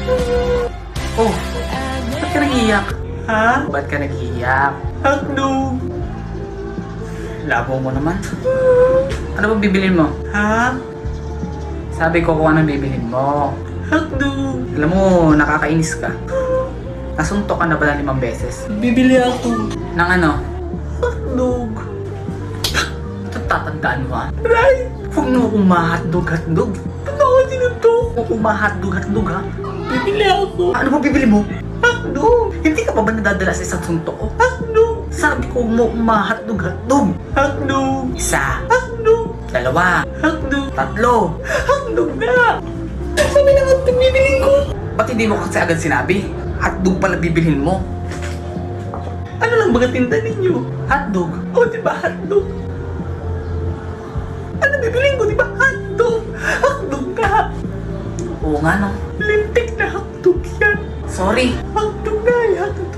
Oh, ba't ka nag-iiyak? Ha? Ba't ka nag-iiyak? Hotdog! Labo mo naman. Ano ba bibilin mo? Ha? Sabi ko kung anong bibilin mo. Hotdog! Alam mo, nakakainis ka. Nasuntok ka na ba ng 5 beses? Bibili ako. Ng ano? Hotdog. Ito tatandaan mo ha? Right! Huwag mo akong ma-hotdog. Totoo din ito. Huwag akong ma-hotdog ha? Bibili ako. Ano ba bibili mo? Hotdog! Hindi ka pa ba nadadala sa isang suntok ko? Hotdog! Sabi ko mo ma-hotdog. Hotdog! Isa. Hotdog! 2. Hotdog! 3. Hotdog na! Sabi na hotdog bibilin ko. Ba't hindi mo kasi agad sinabi? Hotdog pala bibilhin mo. Ano lang ba tinda ninyo? Hotdog? O diba hotdog? Ano bibilin ko diba hotdog? Hotdog ka! Oo nga no. Lintik na hotdog yan. Sorry. Hotdog na, hotdog.